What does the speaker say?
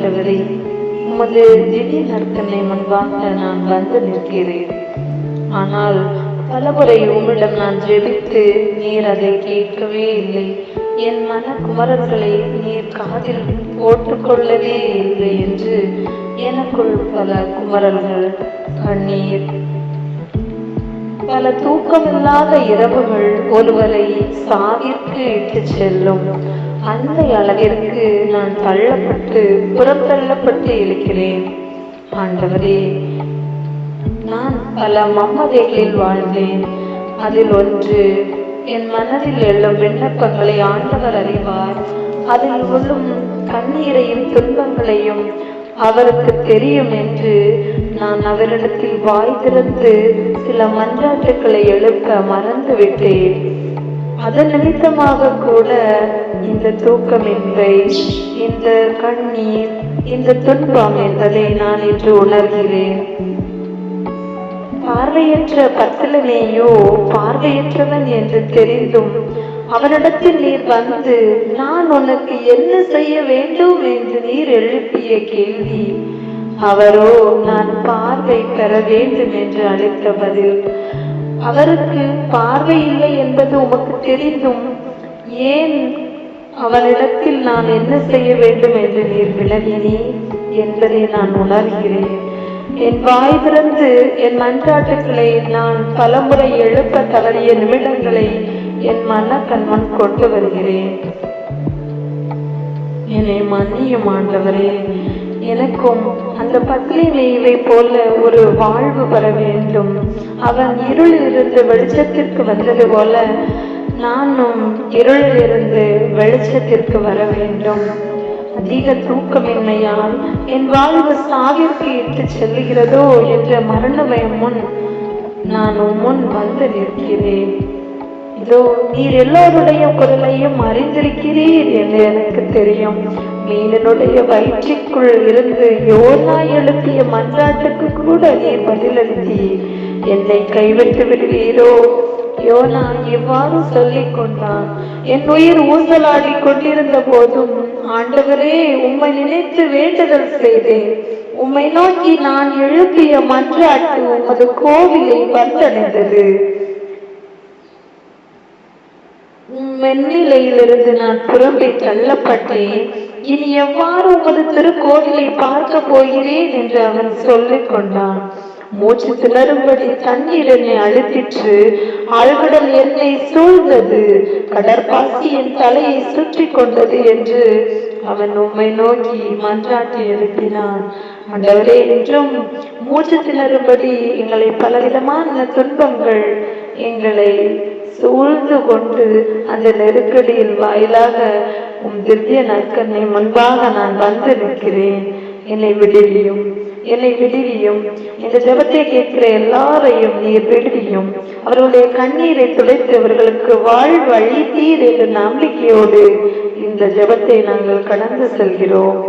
ஆண்டவரே, உமது திவ்ய நற்கனை முன்பாக நான் வந்து நிற்கிறேன். ஆனால் பலமுறை உம்மிடம் நான் ஜெபித்து நீர் அதை கேட்கவே இல்லை. என் மன குமரல்களை நீர் காதில் போட்டுக்கொள்ளவே இல்லை என்று எனக்குள் பல குமரல்கள், கண்ணீர், பல தூக்கமில்லாத இரவுகள் ஒருவரை சாவிற்கு இட்டு செல்லும். அந்த அளவிற்கு நான் தள்ளப்பட்டு புறந்தள்ளப்பட்டு இருக்கிறேன். ஆண்டவரே, நான் பல மம்மதைகளில் வாழ்ந்தேன். அதில் ஒன்று, என் மனதில் எழும் விண்ணப்பங்களை ஆண்டவர் அறிவார். அதில் உள்ளும் கண்ணீரையும் துன்பங்களையும் அவருக்கு தெரியும் என்று நான் அவரிடத்தில் வாய் திறந்து சில மன்றாட்டுக்களை எழுப்ப மறந்துவிட்டேன். அதன் நிமித்தமாக கூட இந்த தூக்கமின்மை, இந்த கண்ணீர், இந்த துன்பம் என்பதை நான் இன்று உணர்கிறேன். பார்வையற்ற பத்தலமேயோ பார்வையற்றவன் என்று தெரிந்தும் அவனிடத்தில் நீர் வந்து, நான் உனக்கு என்ன செய்ய வேண்டும் என்று நீர் எழுப்பிய கேள்வி, அவரோ நான் பார்வை பெற வேண்டும் என்று அளித்த பதில். அவருக்கு பார்வை இல்லை என்பது உமக்கு தெரிந்தும் ஏன் அவனிடத்தில் நான் என்ன செய்ய வேண்டும் என்று நீர் விளங்கினீர் என்பதை நான் உணர்கிறேன். என் வாய் திறந்து என் மன்றாட்டுக்களை நான் பலமுறை எழுப்ப தவறிய நிமிடங்களை என் மன கண்மன் கொண்டு வருகிறேன். என்னை மன்னியும் ஆண்டவரே. எனக்கும் அந்த பத்லிமேயை போல ஒரு வாழ்வு பெற வேண்டும். அவன் இருளில் இருந்து வெளிச்சத்திற்கு வந்தது போல நானும் இருளில் இருந்து வெளிச்சத்திற்கு வர வேண்டும். அதிக தூக்கமின்மையால் என் வாழ்வு சாவிற்கு இட்டு செல்லுகிறதோ என்ற மரண பயம் முன் நான் முன் வந்து நிற்கிறேன். இதோ நீர் எல்லோருடைய குரலையும் அறிந்திருக்கிறீர் என்று எனக்கு தெரியும். மீனனுடைய வயிற்றுக்குள் இருந்து யோனா எழுப்பிய மன்றாட்டுக்கு கூட நீர் பதிலளித்தீர். என்னை கைவிட்டு விடுவீரோ? யோனா இவ்வாறு சொல்லிக் கொண்டான். என் உயிர் ஊசலாடி கொண்டிருந்த போதும், ஆண்டவரே, உம்மை நினைத்து வேண்டுதல் செய்தேன். உம்மை நோக்கி நான் எழுப்பிய மன்றாட்டு உமது கோவிலை வந்தடைந்தது. மென்னிலையிலிருந்து நான் புறம்பே தள்ளப்பட்டேன். இனி எவ்வாறு உமது திருக்கோவிலை பார்க்க போகிறேன் என்று அவன் சொல்லிக் கொண்டான். மூச்சு திணறும்படி தண்ணீர் என்னை அழுத்திற்று. ஆழ்கடல் என்னை சூழ்ந்தது. கடற்பாசி என் தலையை சுற்றி கொண்டது என்று அவன் உம்மை நோக்கி மன்றாட்டி எழுப்பினான். ஆண்டவரே, என்றும் மூச்சு திணறும்படி எங்களை பலவிதமான துன்பங்கள் எங்களை சூழ்ந்து கொண்டு அந்த நெருக்கடியில் வாயிலாக உம் திவ்ய நற்கனை முன்பாக நான் வந்து நிற்கிறேன். என்னை விடுவியும், என்னை விடுவியும். இந்த ஜெபத்தை கேட்கிற எல்லாரையும் நீர் விடுவியும். அவர்களுடைய கண்ணீரை துடைத்து அவர்களுக்கு வாழ்வு அளித்தீர் என்ற நம்பிக்கையோடு இந்த ஜெபத்தை நாங்கள் கடந்து செல்கிறோம்.